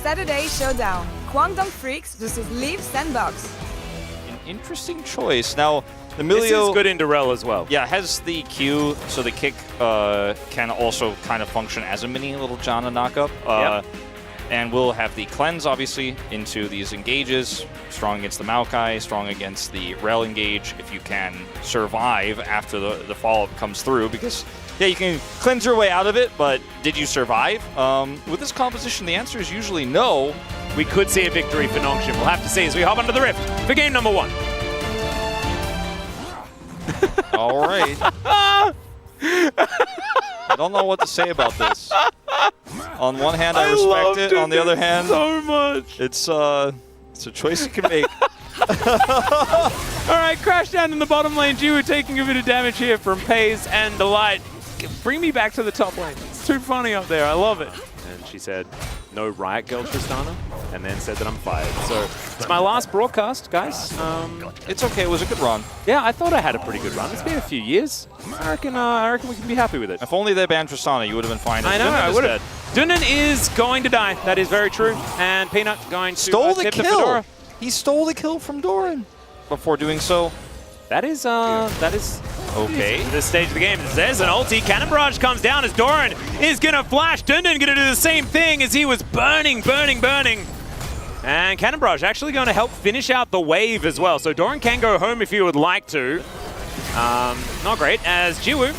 Saturday showdown. Guangdong Freaks versus Leaf Sandbox. An interesting choice. Now, the Milio... This is good in Durrell as well. Yeah, has the Q, so the kick can also kind of function as a mini little Janna knockup. Yep. And we'll have the cleanse, obviously, into these engages. Strong against the Maokai, strong against the rail engage if you can survive after the follow-up comes through. Because, yeah, you can cleanse your way out of it, but did you survive? With this composition, the answer is usually no. We could see a victory for Nongshim. We'll have to see as we hop onto the Rift for game number 1. All right. I don't know what to say about this. On one hand, I respect it. On the other hand, so much. It's a choice you can make. All right, crash down in the bottom lane. Jiwoo taking a bit of damage here from Paze and Delight. Bring me back to the top lane. It's too funny up there. I love it. And she said, no Riot Girl Tristana, and then said that I'm fired. So it's my last broadcast, guys. It's okay. It was a good run. Yeah, I thought I had a pretty good run. It's been a few years. I reckon we can be happy with it. If only they banned Tristana, you would have been fine. I know, I would have. Dundan is going to die. That is very true. And Peanut going to stole the tip kill. The Fedora. He stole the kill from Doran. Before doing so, that is okay. This stage of the game. There's an ulti. Cannon Barrage comes down as Doran is gonna flash. Dundan gonna do the same thing as he was burning. And Cannon Barrage actually going to help finish out the wave as well. So Doran can go home if he would like to. Not great as Jiwoo.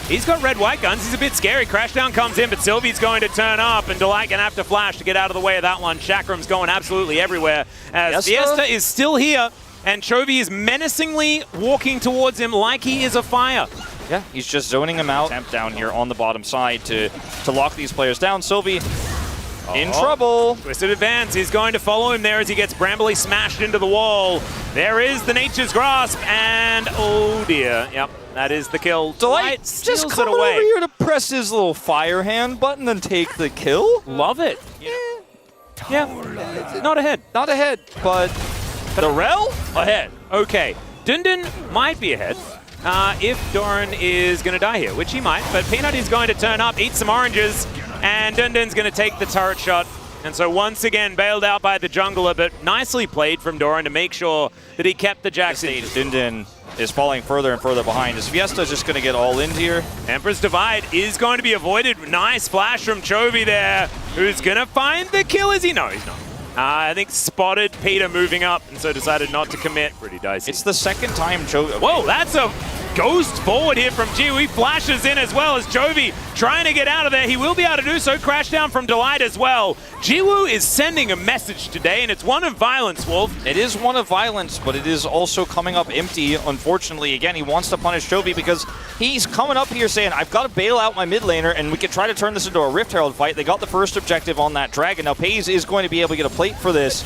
He's got red-white guns. He's a bit scary. Crashdown comes in, but Sylvie's going to turn up, and Delight gonna have to flash to get out of the way of that one. Chakram's going absolutely everywhere as Fiesta is still here, and Chovy is menacingly walking towards him like he is a fire. Yeah, he's just zoning him out. Attempt down here on the bottom side to lock these players down. Sylvie in trouble. Twisted Advance is going to follow him there as he gets Brambly smashed into the wall. There is the Nature's Grasp, and oh dear. Yep, that is the kill. Delight just come over here to press his little fire hand button and take the kill. Love it. Yeah, not ahead. Not ahead, but Durrell ahead. Okay, Dundan might be ahead. If Doran is going to die here, which he might, but Peanut is going to turn up, eat some oranges, and Dundan's going to take the turret shot. And so once again, bailed out by the jungler, but nicely played from Doran to make sure that he kept the Jackson. Dundan is falling further and further behind. Is Fiesta just going to get all in here? Emperor's Divide is going to be avoided. Nice flash from Chovy there. Who's going to find the kill? Is he? No, he's not. I think spotted Peter moving up, and so decided not to commit. Pretty dicey. It's the second time Chovy... Whoa, that's a ghost forward here from Jiwoo. He flashes in as well as Chovy trying to get out of there. He will be able to do so. Crash down from Delight as well. Jiwoo is sending a message today, and it's one of violence, Wolf. It is one of violence, but it is also coming up empty. Unfortunately, again, he wants to punish Chovy because he's coming up here saying, I've got to bail out my mid laner, and we can try to turn this into a Rift Herald fight. They got the first objective on that dragon. Now, Paze is going to be able to get a plate for this.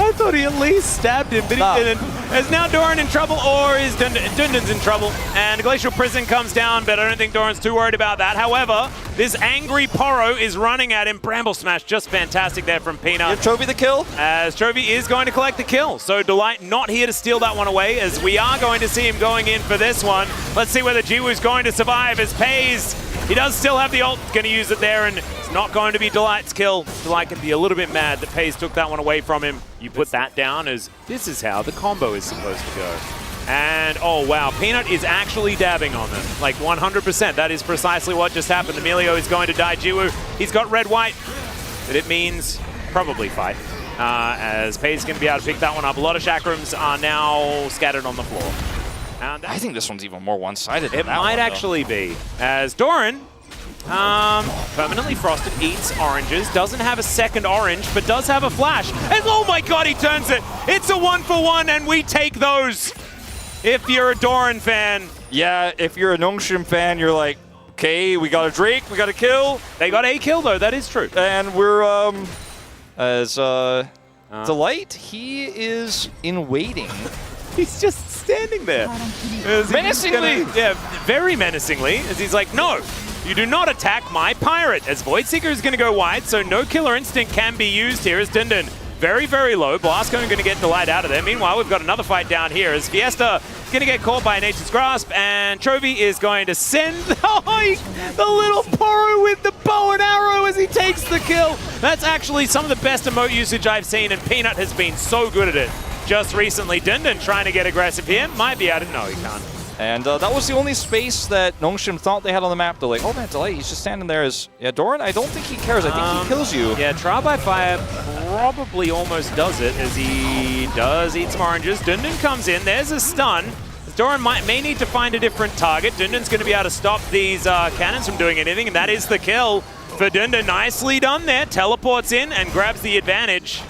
I thought he at least stabbed him, but he didn't. Is now Doran in trouble, or is Dundan's in trouble? And Glacial Prison comes down, but I don't think Doran's too worried about that. However, this angry Poro is running at him. Bramble Smash, just fantastic there from Peanut. Give Chovy the kill. As Chovy is going to collect the kill. So Delight not here to steal that one away, as we are going to see him going in for this one. Let's see whether Jiwoo's going to survive as Paze. He does still have the ult, going to use it there, and it's not going to be Delight's kill. Delight can be a little bit mad that Paze took that one away from him. You put that down as this is how the combo is supposed to go. And, oh wow, Peanut is actually dabbing on them. Like 100%, that is precisely what just happened. Emilio is going to die. Jiwoo, he's got red-white, but it means probably fight. As Paze is going to be able to pick that one up. A lot of chakrams are now scattered on the floor. And I think this one's even more one-sided. It might actually be. As Doran, permanently frosted, eats oranges, doesn't have a second orange, but does have a flash. And oh my god, he turns it! It's a 1-for-1, and we take those! If you're a Doran fan. Yeah, if you're a Nongshim fan, you're like, okay, we got a Drake, we got a kill. They got a kill, though, that is true. And we're, Delight, he is in waiting. He's just standing there. Menacingly! Yeah, very menacingly, as he's like, no, you do not attack my pirate. As Voidseeker is going to go wide, so no killer instinct can be used here as Dundan very, very low. Blast going to get Delight out of there. Meanwhile, we've got another fight down here as Fiesta going to get caught by Nature's Grasp, and Chovy is going to send the little Poro with the bow and arrow as he takes the kill. That's actually some of the best emote usage I've seen, and Peanut has been so good at it just recently. Dundun trying to get aggressive here. Might be out of... No, he can't. And that was the only space that Nongshim thought they had on the map. They're like, oh man, Delight, he's just standing there as... Yeah, Doran, I don't think he cares. I think he kills you. Yeah, Trial by Fire probably almost does it as he does eat some oranges. Dundun comes in. There's a stun. Doran may need to find a different target. Dundun's going to be able to stop these cannons from doing anything, and that is the kill for Dundun. Nicely done there. Teleports in and grabs the advantage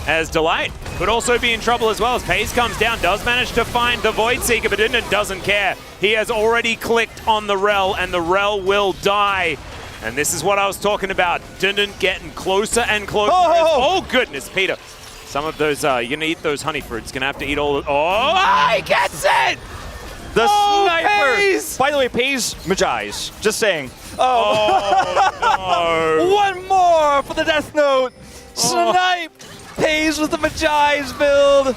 as Delight could also be in trouble as well as Pace comes down, does manage to find the Void Seeker, but Dundun doesn't care. He has already clicked on the Rel, and the Rel will die. And this is what I was talking about. Dundun getting closer and closer. Oh goodness, Peter. Some of those, you're going to eat those honey fruits. Going to have to eat all of... Oh, he gets it! The sniper! Pace! By the way, Pace Magi's. Just saying. Oh, no. One more for the Death Note. Snipe! Pace with the Magi's build.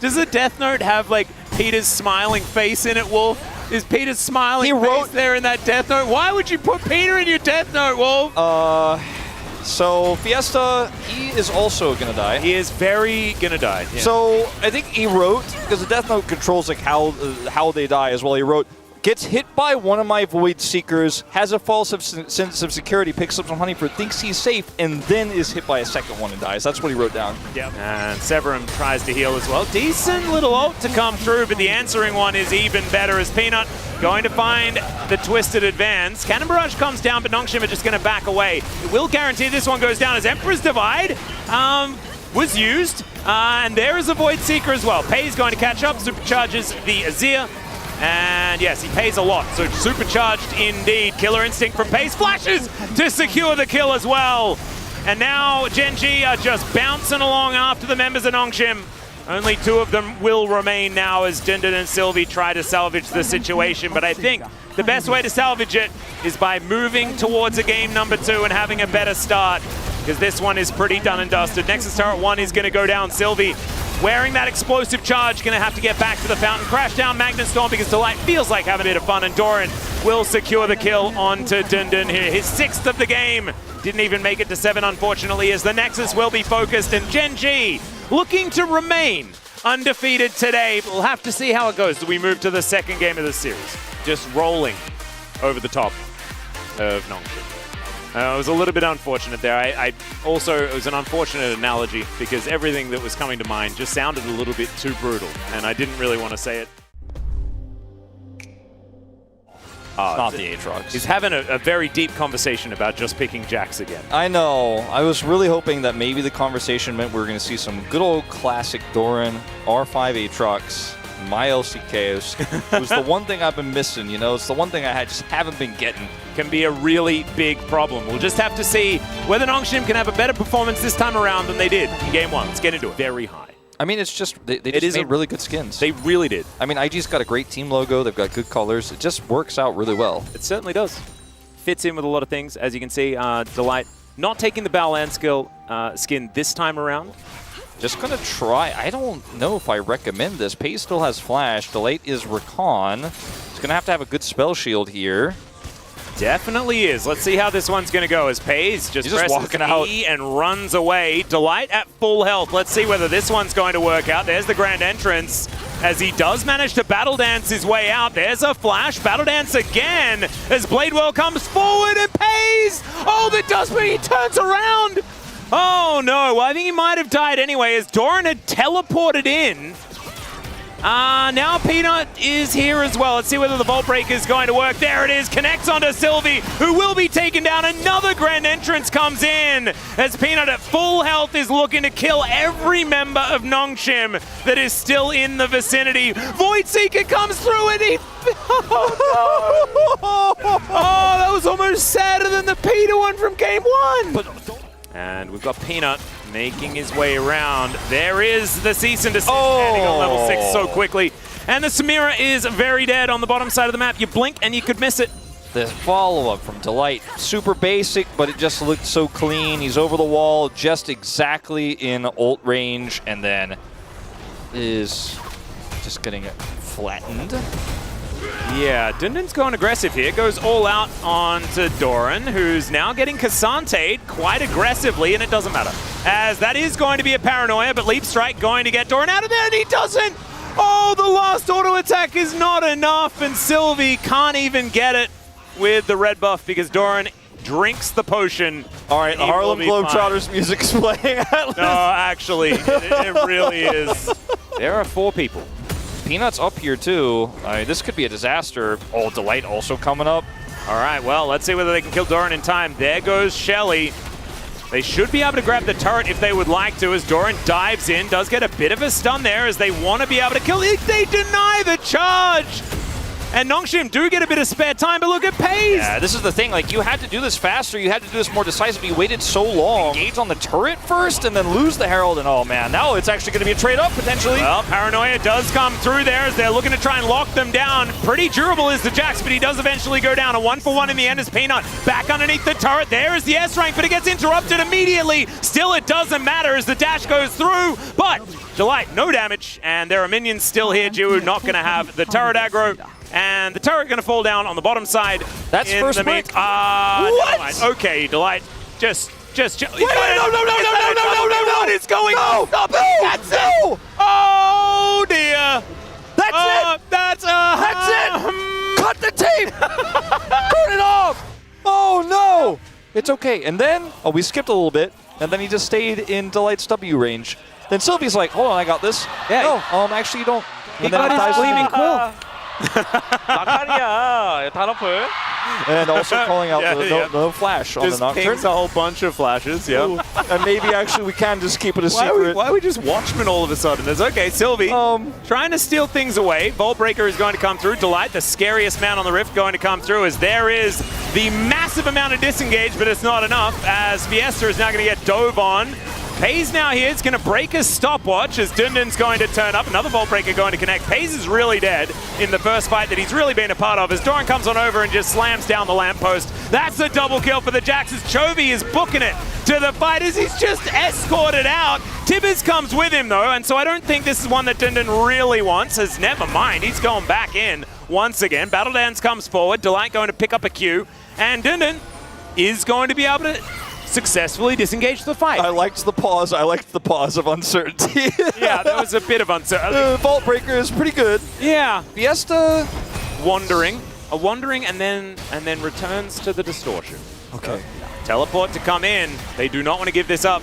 Does the Death Note have, like, Peter's smiling face in it, Wolf? Is Peter's smiling face there in that Death Note? Why would you put Peter in your Death Note, Wolf? So Fiesta, he is also gonna die. He is very gonna die. Yeah. So I think he wrote, because the Death Note controls like how they die as well. He wrote, gets hit by one of my Void Seekers, has a false sense of security, picks up some honey fruit, thinks he's safe, and then is hit by a second one and dies. That's what he wrote down. Yep. And Severum tries to heal as well. Decent little ult to come through, but the answering one is even better as Peanut going to find the twisted advance. Cannon Barrage comes down, but Nongshim are just going to back away. It will guarantee this one goes down as Emperor's Divide was used. And there is a Void Seeker as well. Pei's going to catch up, supercharges the Azir. And yes, he pays a lot, so supercharged indeed. Killer Instinct from Pace flashes to secure the kill as well. And now Gen G are just bouncing along after the members of Nongshim. Only two of them will remain now as Dundun and Sylvie try to salvage the situation, but I think the best way to salvage it is by moving towards a game number 2 and having a better start, because this one is pretty done and dusted. Nexus Turret 1 is going to go down. Sylvie wearing that explosive charge, going to have to get back to the fountain. Crash down Magnet Storm because Delight feels like having a bit of fun, and Doran will secure the kill onto Dundun here. His 6th of the game. Didn't even make it to 7, unfortunately, as the Nexus will be focused, and Gen G looking to remain undefeated today. We'll have to see how it goes as we move to the second game of the series. Just rolling over the top of Nongshim. It was a little bit unfortunate there. It was an unfortunate analogy because everything that was coming to mind just sounded a little bit too brutal, and I didn't really want to say it. Not the Aatrox. He's having a very deep conversation about just picking Jax again. I know. I was really hoping that maybe the conversation meant we were going to see some good old classic Doran, R5 Aatrox, my LCK. It was the one thing I've been missing, you know? It's the one thing I just haven't been getting. Can be a really big problem. We'll just have to see whether Nongshim can have a better performance this time around than they did in Game 1. Let's get into it. Very high. I mean, it's just, they just made really good skins. They really did. I mean, IG's got a great team logo. They've got good colors. It just works out really well. It certainly does. Fits in with a lot of things. As you can see, Delight not taking the Baolan skin this time around. Just going to try. I don't know if I recommend this. Pace still has Flash. Delight is Recon. He's going to have a good spell shield here. Definitely is. Let's see how this one's going to go as Pace just presses walking out E and runs away. Delight at full health. Let's see whether this one's going to work out. There's the grand entrance as he does manage to battle dance his way out. There's a flash. Battle dance again as Bladewell comes forward and Pace. Oh, the dust, but he turns around. Oh, no. Well, I think he might have died anyway as Doran had teleported in. Now Peanut is here as well. Let's see whether the Vault Breaker is going to work. There it is. Connects onto Sylvie, who will be taken down. Another grand entrance comes in as Peanut at full health is looking to kill every member of Nongshim that is still in the vicinity. Void Seeker comes through and he... Oh, that was almost sadder than the Peter one from Game 1. And we've got Peanut making his way around. There is the cease and desist landing on level 6 so quickly. And the Samira is very dead on the bottom side of the map. You blink and you could miss it. the follow-up from Delight. Super basic, but it just looked so clean. He's over the wall, just exactly in ult range, and then is just getting it flattened. Yeah, Dundun's going aggressive here. Goes all out onto Doran, who's now getting Kassante'd quite aggressively, and it doesn't matter. As that is going to be a paranoia, but Leap Strike going to get Doran out of there, and he doesn't! Oh, the last auto attack is not enough, and Sylvie can't even get it with the red buff because Doran drinks the potion. All right, the Harlem Globetrotters music's playing. No, actually, it really is. There are 4 people. Peanut's up here too. This could be a disaster. Oh, Delight also coming up. All right, well, let's see whether they can kill Doran in time. There goes Shelly. They should be able to grab the turret if they would like to, as Doran dives in, does get a bit of a stun there as they want to be able to kill it. They deny the charge! And Nongshim do get a bit of spare time, but look at Paze! Yeah, this is the thing. Like, you had to do this faster. You had to do this more decisively. You waited so long. Engage on the turret first and then lose the Herald. And oh, man, now it's actually going to be a trade-up, potentially. Well, Paranoia does come through there as they're looking to try and lock them down. Pretty durable is the Jax, but he does eventually go down. A 1-for-1 in the end is Peanut. Back underneath the turret. There is the S-rank, but it gets interrupted immediately. Still, it doesn't matter as the dash goes through. But Delight, no damage. And there are minions still here. Jiwoo not going to have the turret aggro. And the turret going to fall down on the bottom side. That's first pick. What? Okay, Delight. Just. Wait, no! What is going on? Stop it! That's it! Oh dear! That's it! That's it! Cut the tape! Turn it off! Oh no! It's okay. And then, we skipped a little bit, and then he just stayed in Delight's W range. Then Sylvie's like, hold on, I got this. Yeah. No, actually you don't. He got his flaming quill. And also calling out no flash on the Nocturne. Just a whole bunch of flashes, yeah. And maybe actually we can just keep it a secret. Why are we just Watchmen all of a sudden? It's okay, Sylvie trying to steal things away. Vault Breaker is going to come through. Delight, the scariest man on the Rift, going to come through as there is the massive amount of disengage, but it's not enough as Fiesta is now going to get dove on. Paze now here is going to break his stopwatch as Dundun's going to turn up. Another Vault Breaker going to connect. Paze is really dead in the first fight that he's really been a part of as Doran comes on over and just slams down the lamppost. That's a double kill for the Jax as Chovy is booking it to the fight as he's just escorted out. Tibbers comes with him though, and so I don't think this is one that Dundun really wants, as never mind, he's going back in once again. Battle Dance comes forward, Delight going to pick up a Q, and Dundun is going to be able to successfully disengage the fight. I liked the pause. I liked the pause of uncertainty. Yeah, there was a bit of uncertainty. Vault Breaker is pretty good. Yeah. Fiesta wandering and then returns to the distortion. Okay. Teleport to come in. They do not want to give this up.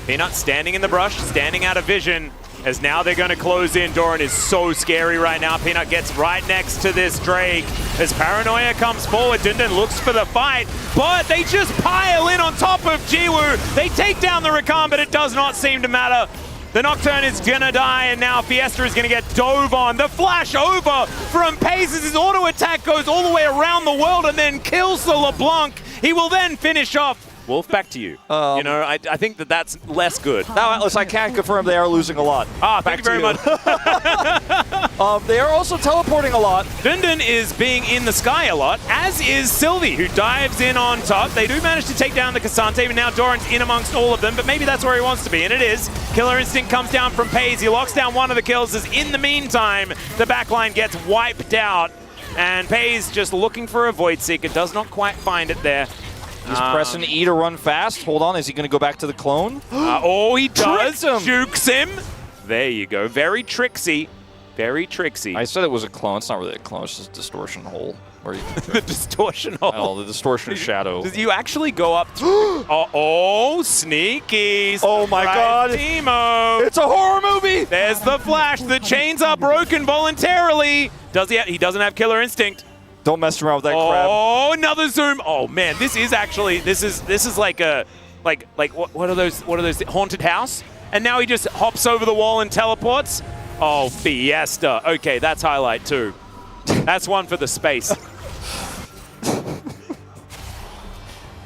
Peanut standing in the brush, standing out of vision. As now they're going to close in. Doran is so scary right now. Peanut gets right next to this Drake. As Paranoia comes forward, Dundun looks for the fight, but they just pile in on top of Jiwoo. They take down the Rakan, but it does not seem to matter. The Nocturne is going to die, and now Fiesta is going to get dove on. The flash over from Pace as his auto attack goes all the way around the world and then kills the LeBlanc. He will then finish off. Wolf, back to you. I think that's less good. Now, Atlas, I can confirm they are losing a lot. Thank you very much. They are also teleporting a lot. Dundun is being in the sky a lot, as is Sylvie, who dives in on top. They do manage to take down the Cassante, but now Doran's in amongst all of them, but maybe that's where he wants to be, and it is. Killer Instinct comes down from Paze. He locks down one of the kills, as in the meantime, the backline gets wiped out, and Paze just looking for a Void Seeker, does not quite find it there. He's pressing E to run fast. Hold on, is he going to go back to the clone? He does. Jukes him. There you go. Very tricksy. Very tricksy. I said it was a clone. It's not really a clone. It's just a distortion hole. Where you the distortion hole. Oh, the distortion shadow. Did you actually go up to... sneaky. Oh my God. Teemo. It's a horror movie. There's the flash. The chains are broken voluntarily. Does he doesn't have Killer Instinct. Don't mess around with that crab. Oh, another zoom. Oh man, this is actually this is like a what are those haunted house? And now he just hops over the wall and teleports. Oh, Fiesta. Okay, that's highlight too. That's one for the space.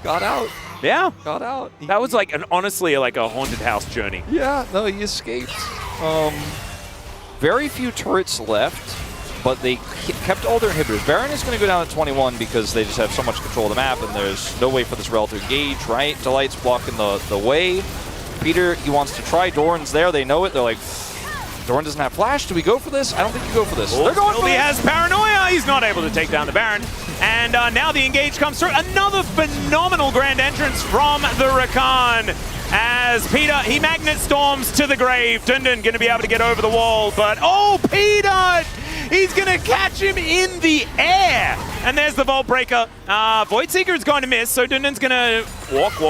Got out. Yeah. Got out. That was honestly like a haunted house journey. Yeah, no, he escaped. Very few turrets left. but they kept all their inhibitors. Baron is going to go down at 21 because they just have so much control of the map, and there's no way for this Rel to engage, right? Delight's blocking the way. Peter, he wants to try. Doran's there. They know it. They're like, Doran doesn't have flash. Do we go for this? I don't think you go for this. They're going for He it. has Paranoia. He's not able to take down the Baron. And now the engage comes through. Another phenomenal grand entrance from the Rakan. As Peter, he magnet storms to the grave. Dundun going to be able to get over the wall. But, oh, Peter! He's going to catch him in the air. And there's the Vault Breaker. Void Seeker is going to miss, so Dundun's going to walk.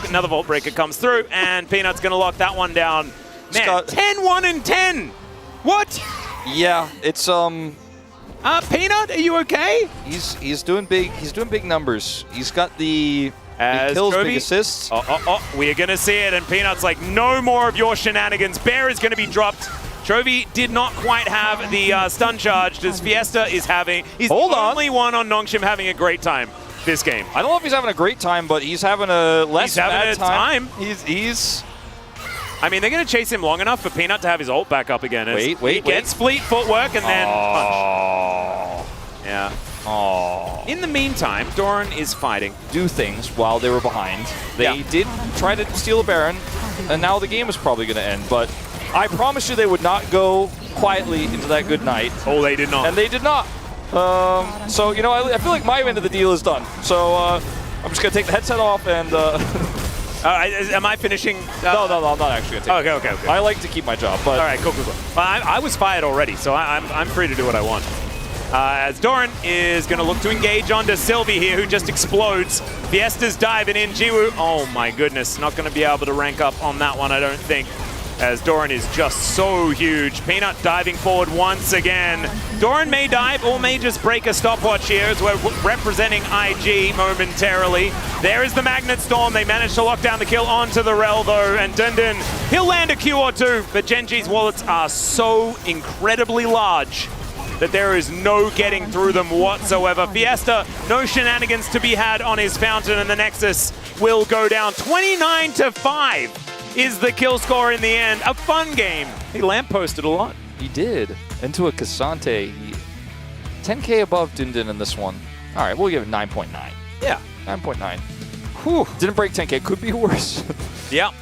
Another Vault Breaker comes through, and Peanut's going to lock that one down. Man, Scott. 10-1 and 10. What? Yeah, it's Peanut, are you okay? he's doing big numbers. He's got the As kills, Chovy- big assists. We are going to see it, and Peanut's like, no more of your shenanigans. Bear is going to be dropped. Chovy did not quite have the stun charge, as Fiesta is having. He's the only one on Nongshim having a great time this game. I don't know if he's having a great time, but he's having a less bad time. He's. I mean, they're going to chase him long enough for Peanut to have his ult back up again. He gets fleet footwork and then punch. Yeah. Oh. In the meantime, Doran is fighting. Do things while they were behind. They did try to steal a Baron, and now the game is probably going to end. But I promise you they would not go quietly into that good night. Oh, they did not. And they did not. So, you know, I feel like my end of the deal is done. So I'm just going to take the headset off and... am I finishing? No, I'm not actually going to take Okay. I like to keep my job, but... All right, cool. Well, I was fired already, so I'm free to do what I want. As Doran is going to look to engage onto Sylvie here, who just explodes. Fiesta's diving in. Jiwoo, oh my goodness, not going to be able to rank up on that one, I don't think, as Doran is just so huge. Peanut diving forward once again. Doran may dive or may just break a stopwatch here as we're representing IG momentarily. There is the Magnet Storm. They managed to lock down the kill onto the Rel though, and Dundun, he'll land a Q or two, but Genji's wallets are so incredibly large that there is no getting through them whatsoever. Fiesta, no shenanigans to be had on his fountain, and the Nexus will go down. 29-5 is the kill score in the end. A fun game. He lampposted a lot. He did. Into a Cassante. 10K above Dundun in this one. All right, we'll give it 9.9. Yeah. 9.9. Whew. Didn't break 10K. Could be worse. Yeah.